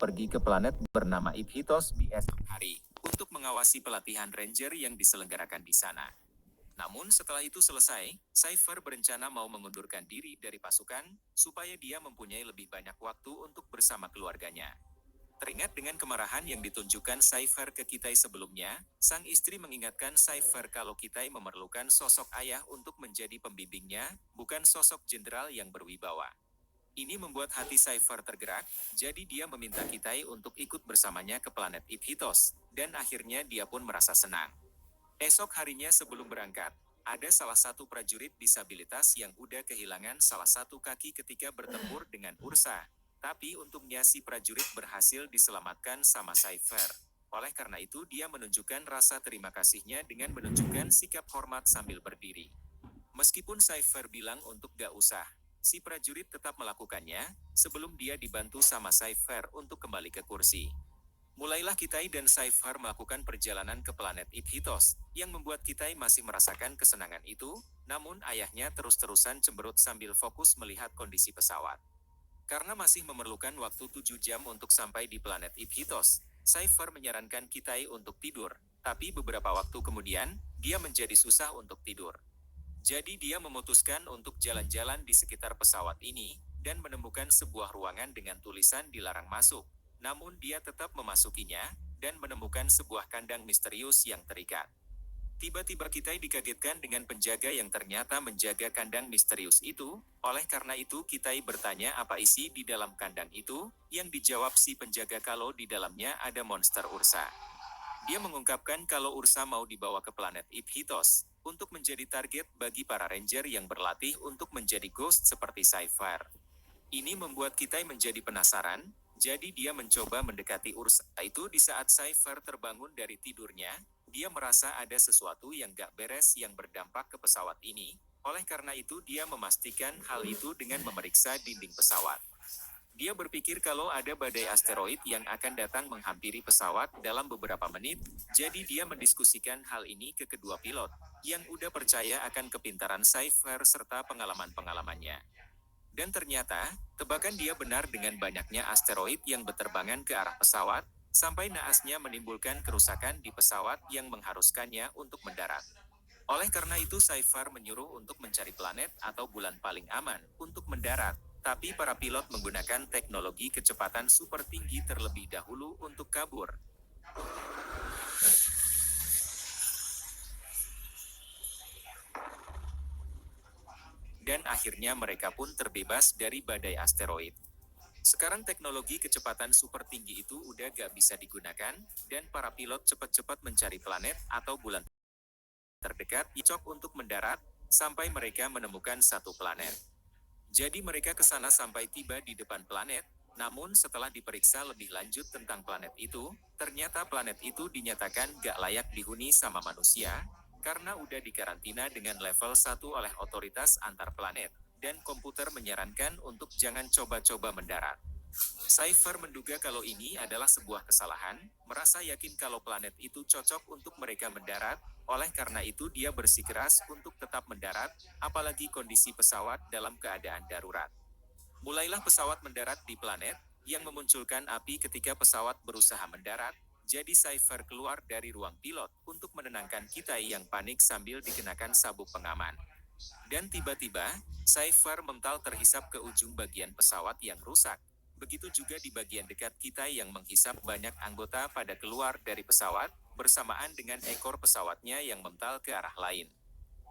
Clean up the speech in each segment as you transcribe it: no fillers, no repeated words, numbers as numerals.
pergi ke planet bernama Iphithos di esok hari untuk mengawasi pelatihan Ranger yang diselenggarakan di sana. Namun setelah itu selesai, Cypher berencana mau mengundurkan diri dari pasukan, supaya dia mempunyai lebih banyak waktu untuk bersama keluarganya. Teringat dengan kemarahan yang ditunjukkan Cypher ke Kitai sebelumnya, sang istri mengingatkan Cypher kalau Kitai memerlukan sosok ayah untuk menjadi pembimbingnya, bukan sosok jenderal yang berwibawa. Ini membuat hati Cypher tergerak, jadi dia meminta Kitai untuk ikut bersamanya ke planet Iphithos, dan akhirnya dia pun merasa senang. Esok harinya sebelum berangkat, ada salah satu prajurit disabilitas yang udah kehilangan salah satu kaki ketika bertempur dengan Ursa. Tapi untungnya si prajurit berhasil diselamatkan sama Cypher. Oleh karena itu dia menunjukkan rasa terima kasihnya dengan menunjukkan sikap hormat sambil berdiri. Meskipun Cypher bilang untuk gak usah, si prajurit tetap melakukannya, sebelum dia dibantu sama Cypher untuk kembali ke kursi. Mulailah Kitai dan Cypher melakukan perjalanan ke planet Iphithos, yang membuat Kitai masih merasakan kesenangan itu, namun ayahnya terus-terusan cemberut sambil fokus melihat kondisi pesawat. Karena masih memerlukan waktu 7 jam untuk sampai di planet Iphithos, Cypher menyarankan Kitai untuk tidur, tapi beberapa waktu kemudian, dia menjadi susah untuk tidur. Jadi dia memutuskan untuk jalan-jalan di sekitar pesawat ini, dan menemukan sebuah ruangan dengan tulisan dilarang masuk. Namun dia tetap memasukinya, dan menemukan sebuah kandang misterius yang terikat. Tiba-tiba Kitai dikagetkan dengan penjaga yang ternyata menjaga kandang misterius itu, oleh karena itu Kitai bertanya apa isi di dalam kandang itu, yang dijawab si penjaga kalau di dalamnya ada monster Ursa. Dia mengungkapkan kalau Ursa mau dibawa ke planet Iphithos, untuk menjadi target bagi para ranger yang berlatih untuk menjadi ghost seperti Cypher. Ini membuat Kitai menjadi penasaran, jadi dia mencoba mendekati Ursa itu di saat Cypher terbangun dari tidurnya, dia merasa ada sesuatu yang gak beres yang berdampak ke pesawat ini, oleh karena itu dia memastikan hal itu dengan memeriksa dinding pesawat. Dia berpikir kalau ada badai asteroid yang akan datang menghampiri pesawat dalam beberapa menit, jadi dia mendiskusikan hal ini ke kedua pilot, yang udah percaya akan kepintaran Cypher serta pengalaman-pengalamannya. Dan ternyata, tebakan dia benar dengan banyaknya asteroid yang berterbangan ke arah pesawat, sampai naasnya menimbulkan kerusakan di pesawat yang mengharuskannya untuk mendarat. Oleh karena itu Cypher menyuruh untuk mencari planet atau bulan paling aman untuk mendarat, tapi para pilot menggunakan teknologi kecepatan super tinggi terlebih dahulu untuk kabur. Dan akhirnya mereka pun terbebas dari badai asteroid. Sekarang teknologi kecepatan super tinggi itu udah gak bisa digunakan, dan para pilot cepat-cepat mencari planet atau bulan terdekat cocok untuk mendarat, sampai mereka menemukan satu planet. Jadi mereka ke sana sampai tiba di depan planet, namun setelah diperiksa lebih lanjut tentang planet itu, ternyata planet itu dinyatakan gak layak dihuni sama manusia, karena udah dikarantina dengan level 1 oleh otoritas antar planet, dan komputer menyarankan untuk jangan coba-coba mendarat. Cypher menduga kalau ini adalah sebuah kesalahan, merasa yakin kalau planet itu cocok untuk mereka mendarat, oleh karena itu dia bersikeras untuk tetap mendarat, apalagi kondisi pesawat dalam keadaan darurat. Mulailah pesawat mendarat di planet, yang memunculkan api ketika pesawat berusaha mendarat, jadi Cypher keluar dari ruang pilot untuk menenangkan Kitai yang panik sambil dikenakan sabuk pengaman. Dan tiba-tiba, Cypher mental terhisap ke ujung bagian pesawat yang rusak. Begitu juga di bagian dekat Kitai yang menghisap banyak anggota pada keluar dari pesawat, bersamaan dengan ekor pesawatnya yang mental ke arah lain.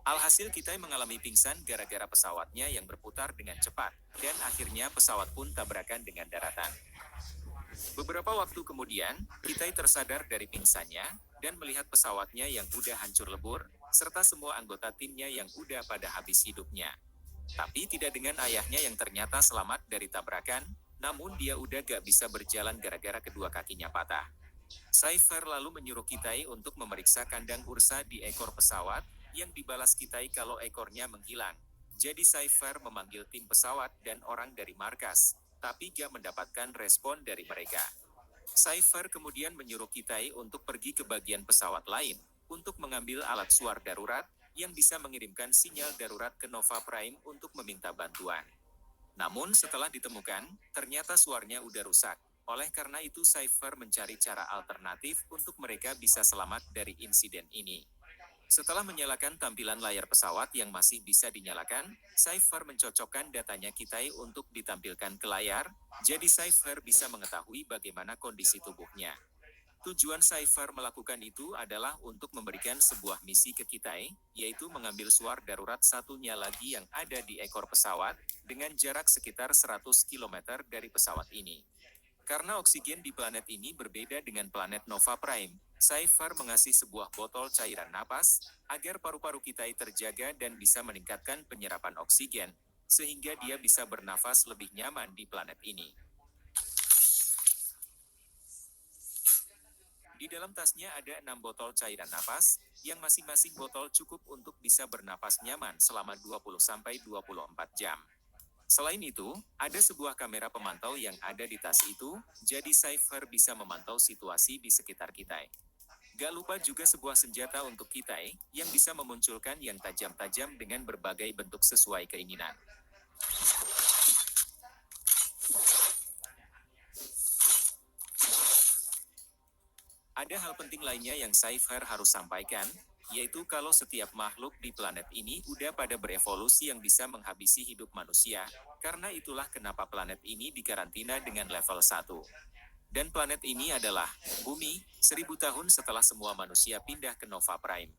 Alhasil Kitai mengalami pingsan gara-gara pesawatnya yang berputar dengan cepat, dan akhirnya pesawat pun tabrakan dengan daratan. Beberapa waktu kemudian, Kitai tersadar dari pingsannya, dan melihat pesawatnya yang udah hancur lebur, serta semua anggota timnya yang udah pada habis hidupnya. Tapi tidak dengan ayahnya yang ternyata selamat dari tabrakan, namun dia udah gak bisa berjalan gara-gara kedua kakinya patah. Cypher lalu menyuruh Kitai untuk memeriksa kandang Ursa di ekor pesawat, yang dibalas Kitai kalau ekornya menghilang. Jadi Cypher memanggil tim pesawat dan orang dari markas, tapi gak mendapatkan respon dari mereka. Cypher kemudian menyuruh Kitai untuk pergi ke bagian pesawat lain, untuk mengambil alat suar darurat, yang bisa mengirimkan sinyal darurat ke Nova Prime untuk meminta bantuan. Namun setelah ditemukan, ternyata suarnya udah rusak, Oleh karena itu Cypher mencari cara alternatif untuk mereka bisa selamat dari insiden ini. Setelah menyalakan tampilan layar pesawat yang masih bisa dinyalakan, Cypher mencocokkan datanya Kitai untuk ditampilkan ke layar, jadi Cypher bisa mengetahui bagaimana kondisi tubuhnya. Tujuan Cypher melakukan itu adalah untuk memberikan sebuah misi ke Kitai, yaitu mengambil suar darurat satunya lagi yang ada di ekor pesawat, dengan jarak sekitar 100 km dari pesawat ini. Karena oksigen di planet ini berbeda dengan planet Nova Prime, Cypher mengasih sebuah botol cairan napas, agar paru-paru Kitai terjaga dan bisa meningkatkan penyerapan oksigen, sehingga dia bisa bernafas lebih nyaman di planet ini. Di dalam tasnya ada 6 botol cairan napas, yang masing-masing botol cukup untuk bisa bernapas nyaman selama 20-24 jam. Selain itu, ada sebuah kamera pemantau yang ada di tas itu, jadi Cypher bisa memantau situasi di sekitar kita. Gak lupa juga sebuah senjata untuk kita, yang bisa memunculkan yang tajam-tajam dengan berbagai bentuk sesuai keinginan. Ada hal penting lainnya yang Cypher harus sampaikan, yaitu kalau setiap makhluk di planet ini udah pada berevolusi yang bisa menghabisi hidup manusia, karena itulah kenapa planet ini dikarantina dengan level 1. Dan planet ini adalah Bumi, 1000 tahun setelah semua manusia pindah ke Nova Prime.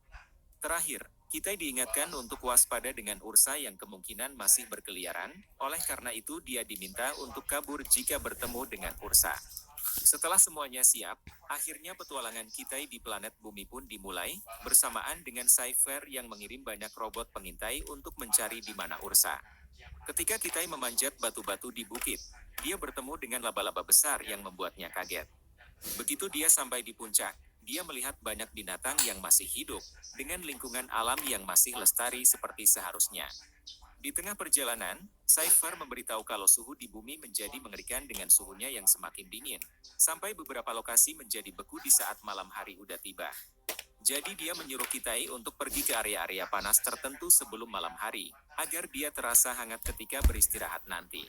Terakhir, kita diingatkan untuk waspada dengan Ursa yang kemungkinan masih berkeliaran, oleh karena itu dia diminta untuk kabur jika bertemu dengan Ursa. Setelah semuanya siap, akhirnya petualangan kita di planet Bumi pun dimulai, bersamaan dengan Cypher yang mengirim banyak robot pengintai untuk mencari di mana Ursa. Ketika kita memanjat batu-batu di bukit, dia bertemu dengan laba-laba besar yang membuatnya kaget. Begitu dia sampai di puncak, dia melihat banyak binatang yang masih hidup, dengan lingkungan alam yang masih lestari seperti seharusnya. Di tengah perjalanan, Cypher memberitahu kalau suhu di bumi menjadi mengerikan dengan suhunya yang semakin dingin, sampai beberapa lokasi menjadi beku di saat malam hari udah tiba. Jadi dia menyuruh Kitai untuk pergi ke area-area panas tertentu sebelum malam hari, agar dia terasa hangat ketika beristirahat nanti.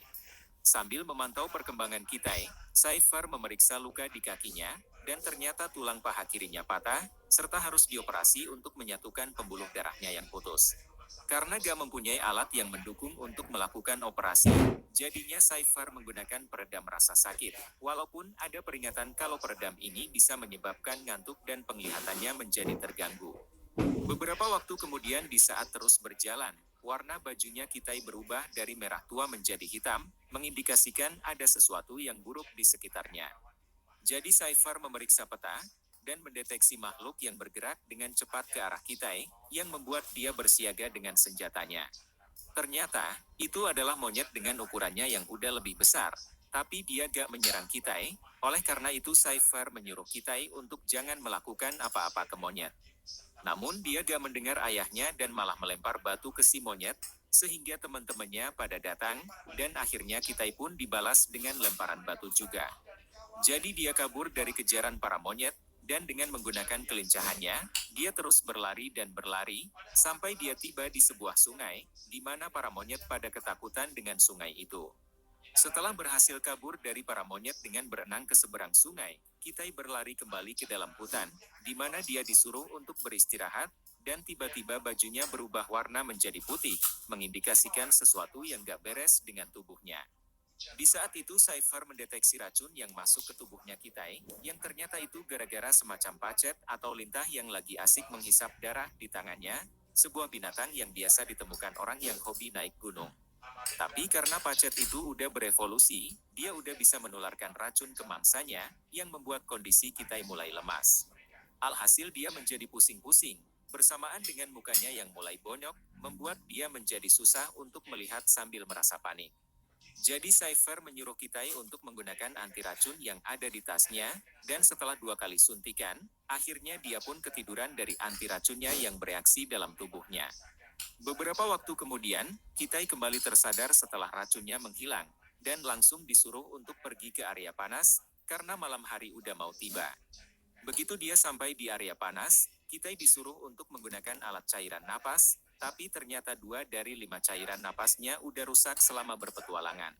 Sambil memantau perkembangan Kitai, Cypher memeriksa luka di kakinya, dan ternyata tulang paha kirinya patah, serta harus dioperasi untuk menyatukan pembuluh darahnya yang putus. Karena gak mempunyai alat yang mendukung untuk melakukan operasi, jadinya Cypher menggunakan peredam rasa sakit, walaupun ada peringatan kalau peredam ini bisa menyebabkan ngantuk dan penglihatannya menjadi terganggu. Beberapa waktu kemudian di saat terus berjalan, warna bajunya Kitai berubah dari merah tua menjadi hitam, mengindikasikan ada sesuatu yang buruk di sekitarnya. Jadi Cypher memeriksa peta, dan mendeteksi makhluk yang bergerak dengan cepat ke arah Kitai, yang membuat dia bersiaga dengan senjatanya. Ternyata, itu adalah monyet dengan ukurannya yang udah lebih besar, tapi dia gak menyerang Kitai, oleh karena itu Cypher menyuruh Kitai untuk jangan melakukan apa-apa ke monyet. Namun dia gak mendengar ayahnya dan malah melempar batu ke si monyet, sehingga teman-temannya pada datang, dan akhirnya Kitai pun dibalas dengan lemparan batu juga. Jadi dia kabur dari kejaran para monyet, dan dengan menggunakan kelincahannya, dia terus berlari dan berlari, sampai dia tiba di sebuah sungai, di mana para monyet pada ketakutan dengan sungai itu. Setelah berhasil kabur dari para monyet dengan berenang ke seberang sungai, Kitai berlari kembali ke dalam hutan, di mana dia disuruh untuk beristirahat, dan tiba-tiba bajunya berubah warna menjadi putih, mengindikasikan sesuatu yang gak beres dengan tubuhnya. Di saat itu Cypher mendeteksi racun yang masuk ke tubuhnya Kitai, yang ternyata itu gara-gara semacam pacet atau lintah yang lagi asik menghisap darah di tangannya, sebuah binatang yang biasa ditemukan orang yang hobi naik gunung. Tapi karena pacet itu udah berevolusi, dia udah bisa menularkan racun ke mangsanya, yang membuat kondisi Kitai mulai lemas. Alhasil dia menjadi pusing-pusing, bersamaan dengan mukanya yang mulai bonyok, membuat dia menjadi susah untuk melihat sambil merasa panik. Jadi Cypher menyuruh Kitai untuk menggunakan anti racun yang ada di tasnya, dan setelah 2 kali suntikan, akhirnya dia pun ketiduran dari anti racunnya yang bereaksi dalam tubuhnya. Beberapa waktu kemudian, Kitai kembali tersadar setelah racunnya menghilang, dan langsung disuruh untuk pergi ke area panas, karena malam hari udah mau tiba. Begitu dia sampai di area panas, Kitai disuruh untuk menggunakan alat cairan napas, tapi ternyata 2 dari 5 cairan napasnya udah rusak selama berpetualangan.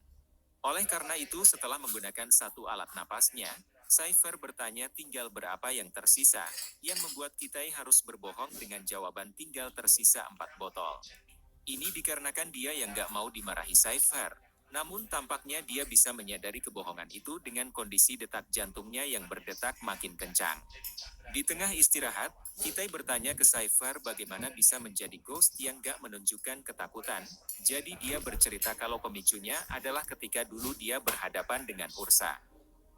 Oleh karena itu setelah menggunakan satu alat napasnya, Cypher bertanya tinggal berapa yang tersisa, yang membuat Kitai harus berbohong dengan jawaban tinggal tersisa 4 botol. Ini dikarenakan dia yang gak mau dimarahi Cypher. Namun tampaknya dia bisa menyadari kebohongan itu dengan kondisi detak jantungnya yang berdetak makin kencang. Di tengah istirahat, Kitai bertanya ke Cypher bagaimana bisa menjadi ghost yang gak menunjukkan ketakutan. Jadi dia bercerita kalau pemicunya adalah ketika dulu dia berhadapan dengan Ursa.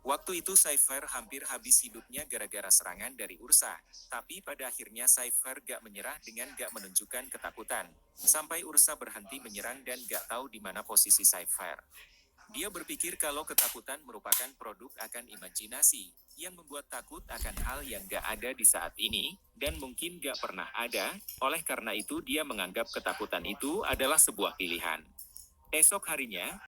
Waktu itu Cypher hampir habis hidupnya gara-gara serangan dari Ursa. Tapi pada akhirnya Cypher gak menyerah dengan gak menunjukkan ketakutan. Sampai Ursa berhenti menyerang dan gak tahu di mana posisi Cypher. Dia berpikir kalau ketakutan merupakan produk akan imajinasi, yang membuat takut akan hal yang gak ada di saat ini, dan mungkin gak pernah ada, oleh karena itu dia menganggap ketakutan itu adalah sebuah pilihan. Esok harinya,